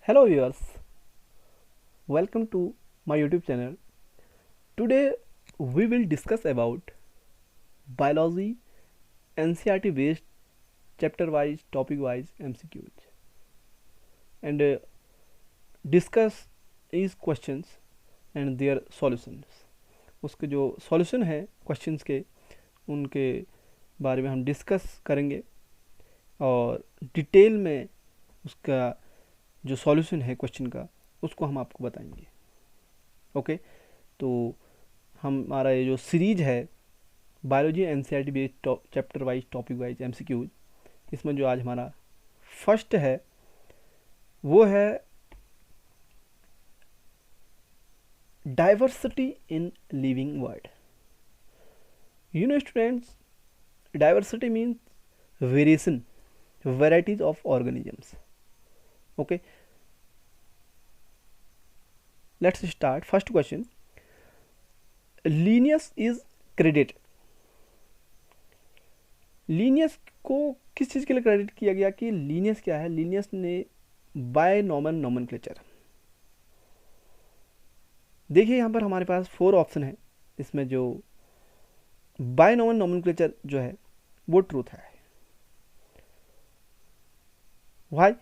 Hello viewers, welcome to my YouTube channel. Today we will discuss about biology NCERT based chapter wise topic wise MCQs and discuss these questions and their solutions. उसके जो solution है questions के उनके बारे में हम discuss करेंगे और डिटेल में उसका जो सॉल्यूशन है क्वेश्चन का उसको हम आपको बताएंगे। ओके, तो हमारा ये जो सीरीज है biology NCERT based chapter wise topic wise MCQs, इसमें जो आज हमारा फर्स्ट है वो है diversity in living world. You know students, diversity means variation, varieties of organisms. Okay, let's start. First question, Linnaeus is credited. Linnaeus को किस चीज़ के लिए क्रेडिट किया गया कि Linnaeus क्या है? Linnaeus ने बायनॉमल नोमेनक्लेचर, देखिए यहाँ पर हमारे पास 4 ऑप्शन है। इसमें जो बायनॉमल नोमेनक्लेचर जो है वो ट्रूथ है। वाई?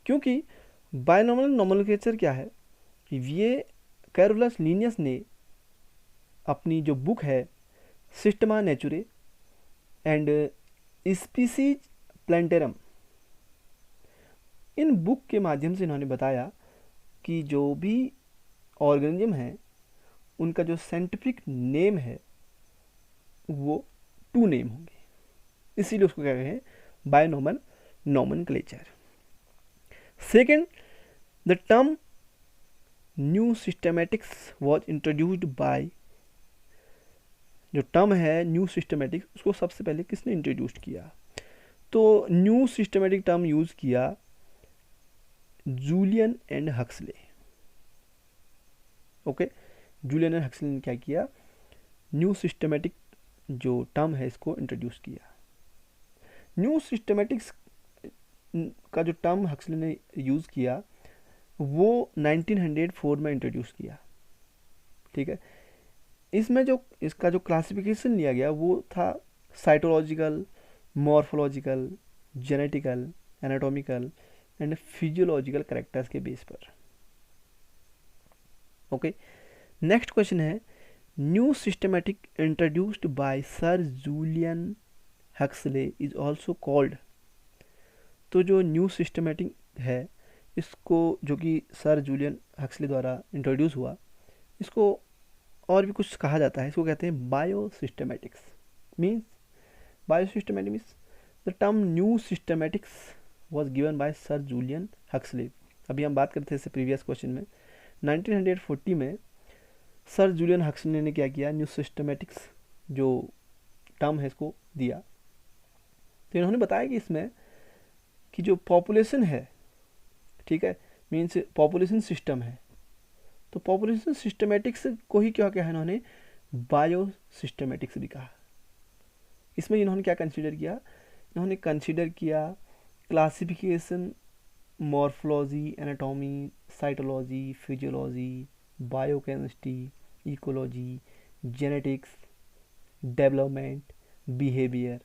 क्योंकि बायनॉमिनल नोमेनक्लेचर क्या है, ये कैरोलस लीनियस ने अपनी जो बुक है Systema नेचुरे and species plantarum, in book के माध्यम से इन्होंने बताया कि जो भी ऑर्गेनिज्म है उनका जो साइंटिफिक नेम है वो 2 नेम होंगे, इसीलिए उसको क्या कहते हैं binomial nomenclature. Second, the term new systematics was introduced by, जो टर्म है न्यू सिस्टमेटिक्स उसको सबसे पहले किसने इंट्रोड्यूस किया? तो न्यू सिस्टमेटिक टर्म यूज किया Julian and Huxley. Okay, Julian and Huxley ने क्या किया, न्यू सिस्टमेटिक जो टर्म है इसको इंट्रोड्यूस किया। न्यू सिस्टमेटिक्स का जो टर्म हक्सले ने यूज़ किया वो 1904 में इंट्रोड्यूस किया। ठीक है, इसमें जो इसका जो क्लासिफिकेशन लिया गया वो था cytological, morphological, genetical, anatomical and physiological characters के बेस पर। ओके, नेक्स्ट क्वेश्चन है, new systematic introduced by sir Julian Huxley is also called. तो जो न्यू सिस्टमेटिक है इसको, जो कि सर जूलियन हक्सले द्वारा इंट्रोड्यूस हुआ, इसको और भी कुछ कहा जाता है, इसको कहते हैं biosystematics. Means biosystematic means the term new systematics was given by sir Julian Huxley. अभी हम बात करते थे इससे प्रीवियस क्वेश्चन में 1940 में सर जूलियन हक्सले ने क्या किया, न्यू सिस्टमेटिक्स जो टर्म है इसको दिया। तो इन्होंने बताया कि इसमें कि जो पॉपुलेशन है, ठीक है, मीन्स पॉपुलेशन सिस्टम है, तो पॉपुलेशन सिस्टमेटिक्स को ही क्या कहा इन्होंने बायो सिस्टमेटिक्स भी कहा। इसमें इन्होंने क्या कंसीडर किया, इन्होंने कंसीडर किया classification, morphology, anatomy, cytology, physiology, biochemistry, ecology, genetics, development, behaviour,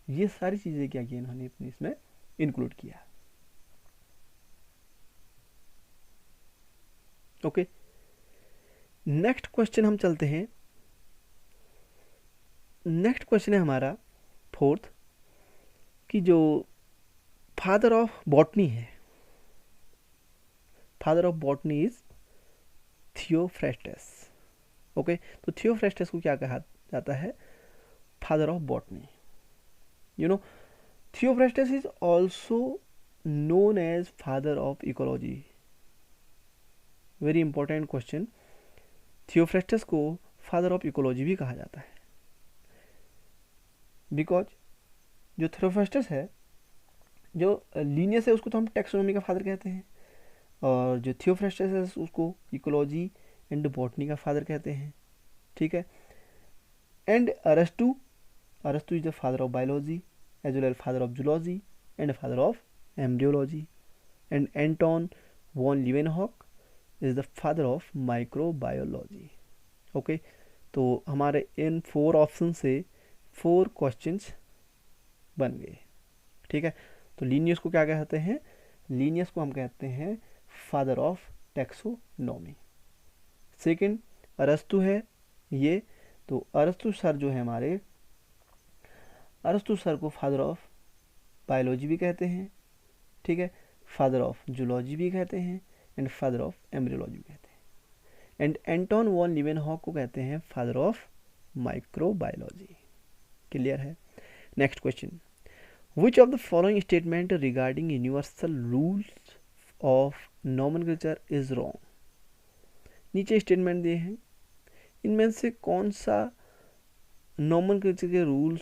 ये सारी चीज़ें क्या किया इन्होंने अपने इसमें इंक्लूड किया। ओके, नेक्स्ट क्वेश्चन हम चलते हैं। नेक्स्ट क्वेश्चन है हमारा 4th, कि जो फादर ऑफ बॉटनी है, father of botany is Theophrastus. Okay, तो थियोफ्रेस्टस को क्या कहा जाता है, father of botany. You know, Theophrastus is also known as father of ecology. Very important question. Theophrastus को father of ecology भी कहा जाता है, because जो Theophrastus है, जो Linnaeus है उसको तो हम टैक्सोनॉमी का फादर कहते हैं, और जो Theophrastus है उसको इकोलॉजी एंड बॉटनी का फादर कहते हैं। ठीक है, एंड अरस्तु is the father of biology as well as father of zoology and father of embryology, and Anton von Leeuwenhoek is the father of microbiology. Okay, तो हमारे इन 4 ऑप्शन से 4 questions बन गए। ठीक है, तो लीनियस को क्या कहते हैं? लीनियस को हम कहते हैं फादर ऑफ टैक्सोनॉमी। सेकंड अरस्तु है ये, तो अरस्तु सर जो है हमारे, अरस्तु सर को फादर ऑफ बायोलॉजी भी कहते हैं। ठीक है, फादर ऑफ जूलॉजी भी कहते हैं एंड फादर ऑफ एम्ब्रियोलॉजी भी कहते हैं। एंड एंटोन वॉन लीवेनहॉक को कहते हैं फादर ऑफ माइक्रोबायोलॉजी। क्लियर है? Next question, which of the following statement regarding universal rules of nomenclature is wrong. नीचे स्टेटमेंट दिए हैं, इनमें से कौन सा नॉमेनक्लेचर के रूल्स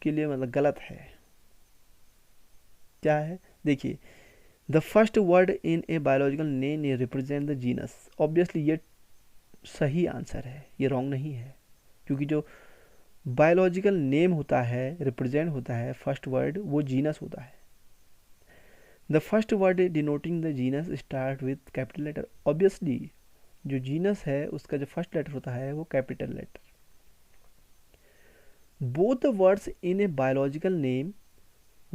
के लिए मतलब गलत है? क्या है? देखिए, the first word in a biological name represent the genus. Obviously ये सही आंसर है, ये रॉन्ग नहीं है, क्योंकि जो बायोलॉजिकल नेम होता है, रिप्रेजेंट होता है फर्स्ट वर्ड, वो जीनस होता है। The first word denoting the genus start with capital letter. Obviously जो जीनस है उसका जो फर्स्ट लेटर होता है वो capital letter. Both the words in a biological name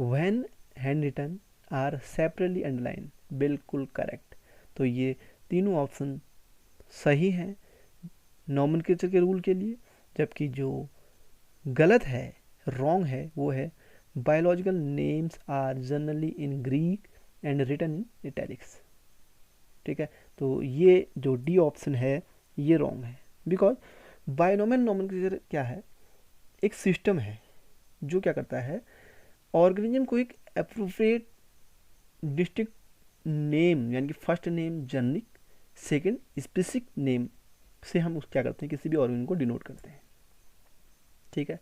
when hand written are separately underline. बिल्कुल करेक्ट। तो ये तीनों ऑप्शन सही हैं नॉमेनक्लेचर के रूल के लिए, जबकि जो गलत है, रॉन्ग है, वो है biological names are generally in Greek and written in italics. ठीक है, तो ये जो डी ऑप्शन है ये रॉन्ग है, बिकॉज बायोनोमियल नॉमेनक्लेचर क्या है? एक सिस्टम है जो क्या करता है, ऑर्गेनिज्म को एक एप्रोप्रिएट डिस्ट्रिक्ट नेम, यानी कि first name generic, second specific name से हम उस क्या करते हैं, किसी भी ऑर्गेनिज्म को डिनोट करते हैं। ठीक है,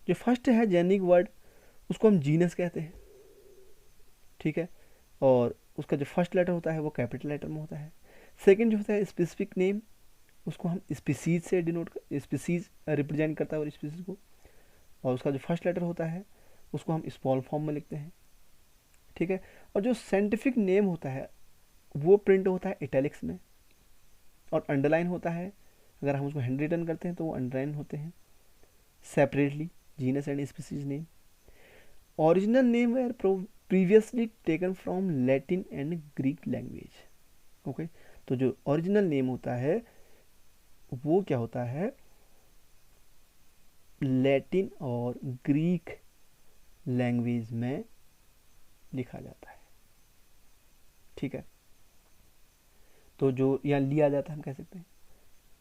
जो फर्स्ट है जेनेरिक वर्ड उसको हम जीनस कहते हैं। ठीक है, और उसका जो फर्स्ट लेटर होता है वो कैपिटल लेटर में होता है। सेकंड जो होता है स्पेसिफिक नेम, उसको हम स्पीसीज से डिनोट, स्पीसीज रिप्रेजेंट करता है और स्पीसीज को, और उसका जो फर्स्ट लेटर होता है उसको हम स्मॉल फॉर्म में लिखते हैं। ठीक है, और जो साइंटिफिक नेम होता है वो प्रिंट होता है इटैलिक्स में और अंडरलाइन होता है। अगर हम उसको हैंड रिटन करते हैं तो वो अंडरलाइन होते हैं separately, genus and species name. Original name were previously taken from Latin and Greek language. Okay, तो जो ओरिजिनल नेम होता है वो क्या होता है, लैटिन और ग्रीक लैंग्वेज में लिखा जाता है। ठीक है, तो जो यहाँ लिया जाता है हम कह सकते हैं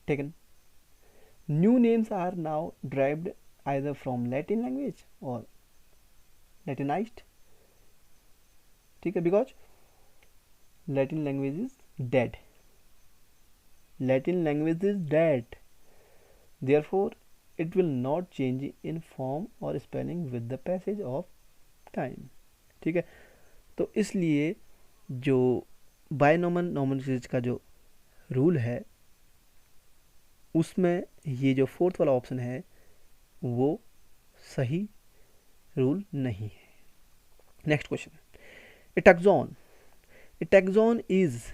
taken. New names are now derived either from Latin language और लैटिनाइज्ड। ठीक है, because Latin language is dead, Latin language is dead, therefore it will not change in form or spelling with the passage of time। ठीक है, तो इसलिए जो binomial nomenclature का जो रूल है उसमें ये जो फोर्थ वाला ऑप्शन है वो सही रूल नहीं है। Next question, A taxon, A taxon is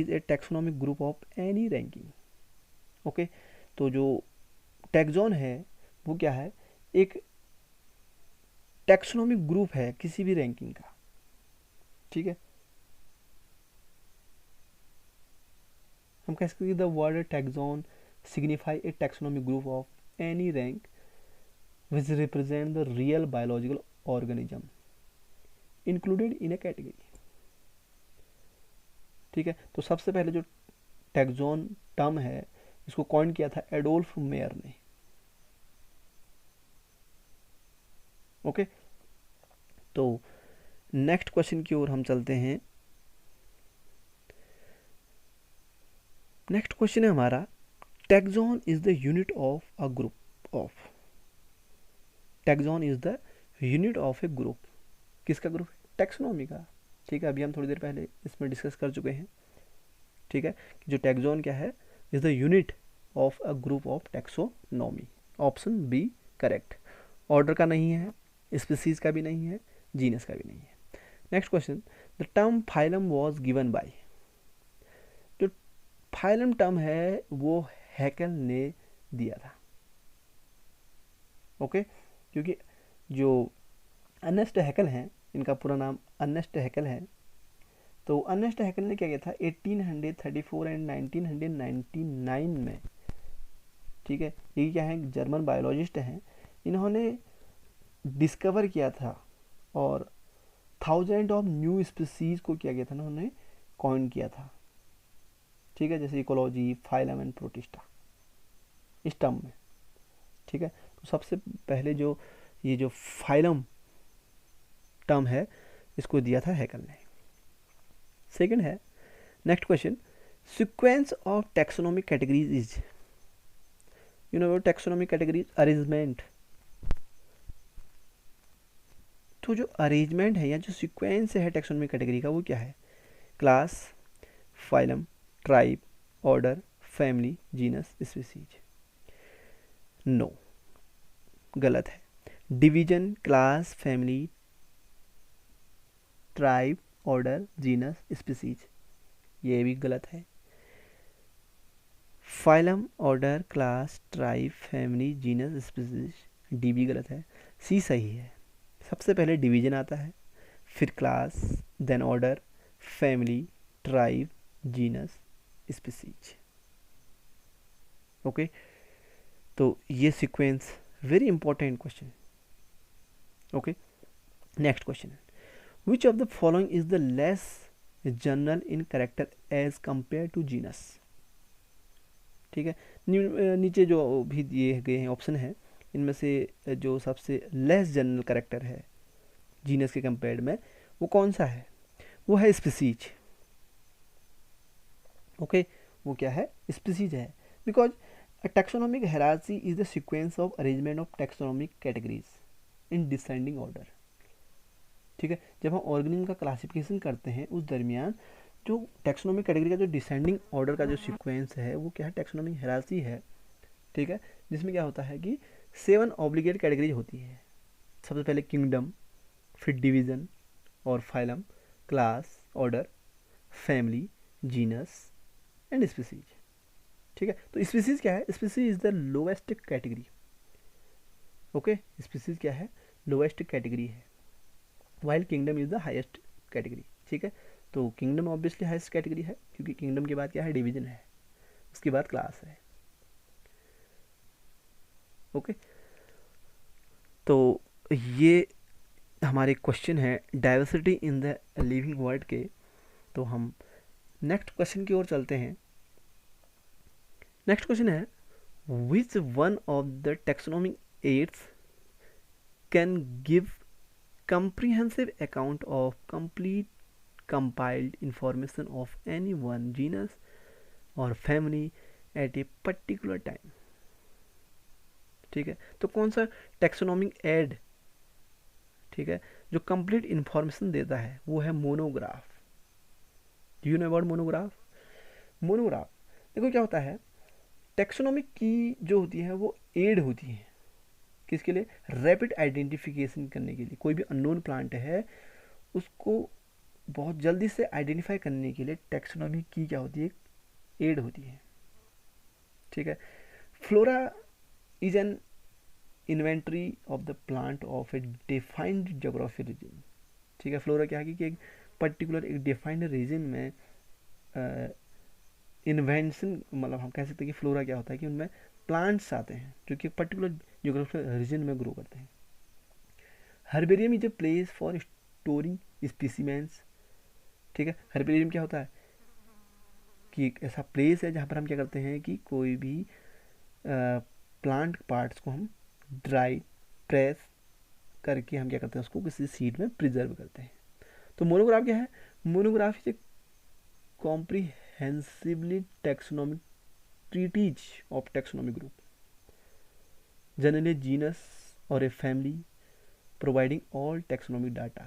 a taxonomic group of any ranking. Okay, तो जो टैक्सॉन है वो क्या है, एक टैक्सोनॉमिक ग्रुप है किसी भी रैंकिंग का। ठीक है, हम कह सकते हैं the word taxon signify A taxonomic group of any rank which represent the real biological organism included in A category. ठीक है, तो सबसे पहले जो टैक्सॉन टर्म है इसको कॉइन किया था एडोल्फ मेयर ने। ओके, तो नेक्स्ट क्वेश्चन की ओर हम चलते हैं। नेक्स्ट क्वेश्चन है हमारा, taxon is the unit of a group of. Taxon is the unit of A group, किसका ग्रुप है? टैक्सोनॉमी का। ठीक है, अभी हम थोड़ी देर पहले इसमें डिस्कस कर चुके हैं। ठीक है, कि जो टैक्सॉन क्या है, is the unit of a group of taxonomy. Option B correct. Order का नहीं है, स्पीसीज का भी नहीं है, जीनस का भी नहीं है। Next question, the term phylum was given by, जो फाइलम टर्म है वो हैकेल ने दिया था। ओके क्योंकि जो अर्नेस्ट हैकेल हैं, इनका पूरा नाम अर्नेस्ट हैकेल है, तो अर्नेस्ट हैकेल ने क्या किया था 1834 एंड 1999 में, ठीक है, ये क्या है जर्मन बायोलॉजिस्ट हैं, इन्होंने डिस्कवर किया था और थाउजेंड ऑफ न्यू स्पीसीज को क्या किया था ना उन्होंने कॉइन किया था, ठीक है, जैसे इकोलॉजी, फाइलम एंड प्रोटिस्टा इस टर्म में, ठीक है। तो सबसे पहले जो ये जो फाइलम टर्म है इसको दिया था हैकेल ने। सेकंड है, next question, sequence of taxonomic categories is, you know taxonomic categories arrangement, तो जो अरेंजमेंट है या जो सीक्वेंस है टैक्सोनॉमिक कैटेगरी का वो क्या है, class, phylum, tribe, order, family, genus, species. No, गलत है। Division, class, family, tribe, order, genus, species, ये भी गलत है। Phylum, order, class, tribe, family, genus, species, D भी गलत है, सी सही है। सबसे पहले डिवीजन आता है, फिर class, then order, family, tribe, genus, species. Okay, तो ये sequence very important question. Okay, next question, which of the following is the less general in character as compare to genus, ठीक है। नीचे जो भी दिए गए हैं ऑप्शन है, इनमें से जो सबसे लेस जनरल कैरेक्टर है जीनस के कंपेयर्ड में वो कौन सा है, वो है स्पीसीज। ओके, वो क्या है, स्पीसीज है, because a taxonomic hierarchy is the sequence of arrangement of taxonomic categories in descending order, ठीक है। जब हम ऑर्गेनिज्म का क्लासिफिकेशन करते हैं उस दरमियान जो टैक्सोनॉमिक कैटेगरी का जो डिसेंडिंग ऑर्डर का जो सीक्वेंस है वो क्या है, टैक्सोनॉमिक हायरार्की है, ठीक है, जिसमें क्या होता है कि 7 ऑब्लिगेट कैटेगरीज होती है। सबसे पहले किंगडम, फिर डिवीजन और phylum, class, order, family, genus and species, ठीक है। तो स्पीसीज क्या है, species is the lowest category. Okay, species क्या है, लोएस्ट कैटेगरी है, while kingdom is the highest category, ठीक है। तो किंगडम ऑब्वियसली हाईएस्ट कैटेगरी है क्योंकि किंगडम के बाद क्या है, डिवीजन है, उसके बाद क्लास है। ओके, तो ये हमारे क्वेश्चन है diversity in the living world के। तो हम नेक्स्ट क्वेश्चन की ओर चलते हैं। नेक्स्ट क्वेश्चन है, which one of the taxonomic aids can give comprehensive account of complete compiled information of any one genus or family at a particular time, ठीक है। तो कौन सा टैक्सोनॉमिक एड, ठीक है, जो कंप्लीट इंफॉर्मेशन देता है वो है monograph. Do you know about monograph? Monograph देखो क्या होता है, टैक्सोनॉमिक की जो होती है वो एड होती है, किसके लिए, रैपिड आइडेंटिफिकेशन करने के लिए। कोई भी अननोन प्लांट है उसको बहुत जल्दी से आइडेंटिफाई करने के लिए टैक्सोनॉमी की क्या होती है, एड होती है, ठीक है। Flora is an inventory of the plant of a defined geography region, ठीक है। फ्लोरा क्या है कि एक पर्टिकुलर एक डिफाइंड रीजन में इन्वेंशन, मतलब हम कह सकते हैं कि फ्लोरा क्या होता है कि उनमें प्लांट्स आते हैं जो कि पर्टिकुलर जियोग्राफिकल रीजन में ग्रो करते हैं। Herbarium is a place for storing specimens, ठीक है। हर्बेरियम क्या होता है कि एक ऐसा प्लेस है जहाँ पर हम क्या करते हैं कि कोई भी प्लांट पार्ट्स को हम ड्राई प्रेस करके हम क्या करते हैं उसको किसी सीड में प्रिजर्व करते हैं। तो मोनोग्राफ क्या है, monograph is a comprehensively taxonomic treatise of taxonomic group, generally a genus or a family, providing all taxonomic data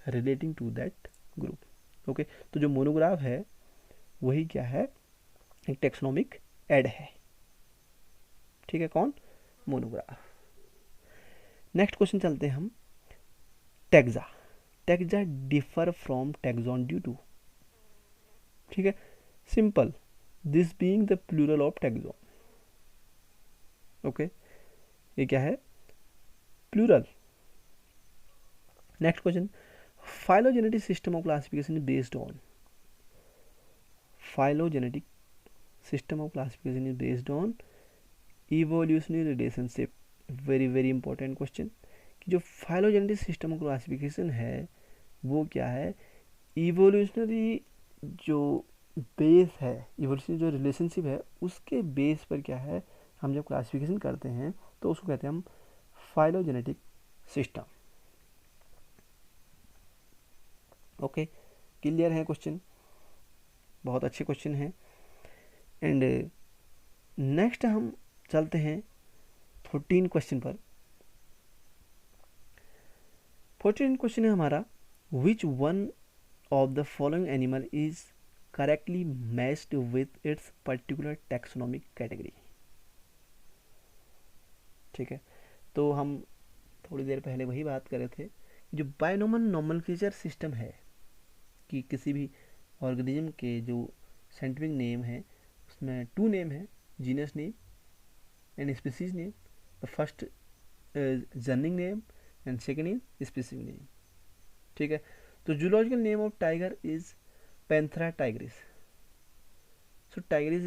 relating to that group. Okay, तो जो मोनोग्राफ है वही क्या है, एक टैक्सोनॉमिक एड है, ठीक है। कौन, मोनोग्राफ। नेक्स्ट क्वेश्चन चलते हैं हम, taxa. Taxa differ from taxon due to, ठीक है, simple, this being the plural of taxon. Okay, ये क्या है, plural. Next question, phylogenetic system of classification based on, phylogenetic system of classification is based on evolutionary relationship. Very very important question, कि जो phylogenetic system of classification है वो क्या है, evolutionary जो बेस है, इवोल्यूशनरी जो रिलेशनशिप है उसके बेस पर क्या है, हम जब क्लासिफिकेशन करते हैं तो उसको कहते हैं हम फाइलोजेनेटिक सिस्टम। ओके, क्लियर है क्वेश्चन, बहुत अच्छे क्वेश्चन हैं। एंड नेक्स्ट हम चलते हैं 14 क्वेश्चन पर। 14 क्वेश्चन है हमारा, विच one of the following animal is correctly matched with its particular taxonomic category. ठीक है, तो हम थोड़ी देर पहले वही बात कर रहे थे, जो बायनोमल नोमेनक्लेचर सिस्टम है कि किसी भी ऑर्गेनिज्म के जो साइंटिफिक नेम है उसमें 2 नेम है, genus name and species name. The first journeying name and second is species name. ठीक है, तो zoological name of tiger is Panthera Tigris. So Tigris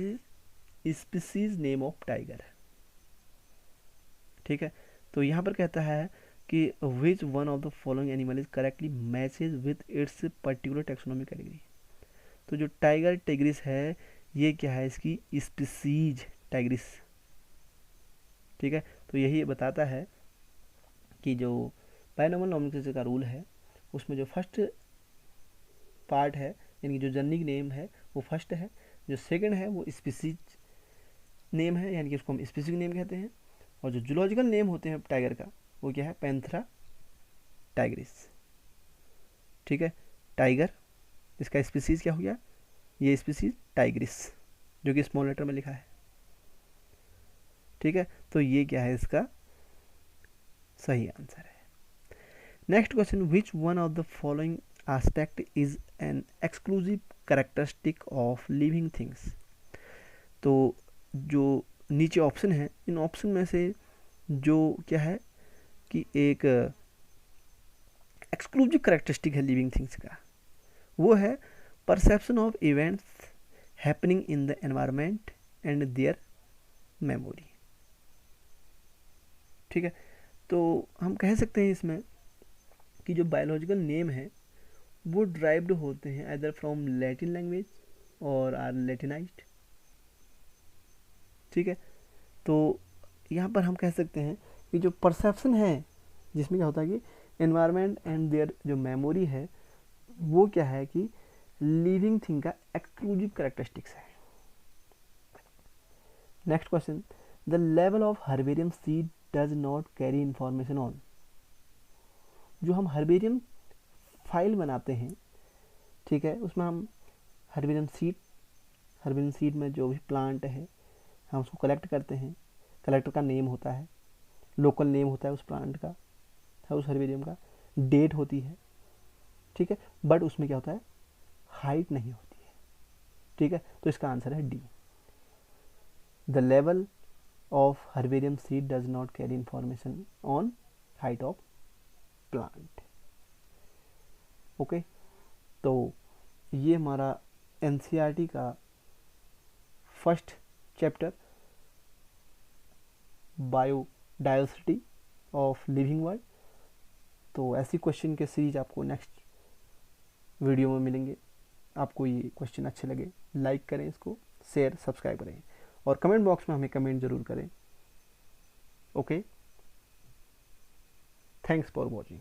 is species name of tiger. ठीक है, तो यहाँ पर कहता है कि विच one of the following animal is correctly matches with its particular taxonomic category. तो जो टाइगर टाइग्रिस है ये क्या है, इसकी स्पीसीज टाइग्रिस। ठीक है, तो यही बताता है कि जो बायनोमल नोमेनक्लेचर का रूल है उसमें जो फर्स्ट पार्ट है यानी कि जो जर्निक नेम है वो फर्स्ट है, जो सेकंड है वो स्पीसीज नेम है यानी कि उसको हम स्पीसीज नेम कहते हैं, और जो जूलॉजिकल नेम होते हैं टाइगर का वो क्या है, पैंथेरा टाइग्रिस। ठीक है, टाइगर, इसका स्पीसीज क्या हो गया, ये स्पीसीज टाइग्रिस जो कि स्मॉल लेटर में लिखा है। ठीक है, तो ये क्या है, इसका सही आंसर है। Next question, which one of the following aspect is an exclusive characteristic of living things. तो जो नीचे ऑप्शन है, इन ऑप्शन में से जो क्या है कि एक एक्सक्लूसिव कैरेक्टरिस्टिक है लिविंग थिंग्स का, वो है perception of events happening in the environment and there memory. ठीक है, तो हम कह सकते हैं इसमें कि जो बायोलॉजिकल नेम है वो ड्राइव्ड होते हैं आइदर फ्रॉम लैटिन लैंग्वेज और आर लैटिनाइज्ड। ठीक है, तो यहाँ पर हम कह सकते हैं कि जो परसेप्शन है जिसमें क्या होता है कि एनवायरनमेंट एंड देयर जो मेमोरी है वो क्या है कि लिविंग थिंग का एक्सक्लूसिव कैरेक्टरिस्टिक्स है। Next question, the level of herbarium seed does not carry information on. जो हम हर्बेरियम फाइल बनाते हैं, ठीक है, उसमें हम हर्बेरियम सीड में जो भी प्लांट है हम उसको कलेक्ट करते हैं, कलेक्टर का नेम होता है, लोकल नेम होता है उस प्लांट का, उस हर्बेरियम का, डेट होती है। ठीक है, बट उसमें क्या होता है, हाइट नहीं होती है। ठीक है, तो इसका आंसर है D, the level of herbarium seed does not carry information on height of plant. Okay, तो ये हमारा एनसीईआरटी का first chapter biodiversity of living world. तो ऐसी क्वेश्चन के सीरीज आपको नेक्स्ट वीडियो में मिलेंगे। आपको ये क्वेश्चन अच्छे लगे लाइक करें, इसको शेयर सब्सक्राइब करें और कमेंट बॉक्स में हमें कमेंट जरूर करें। Okay, thanks for watching.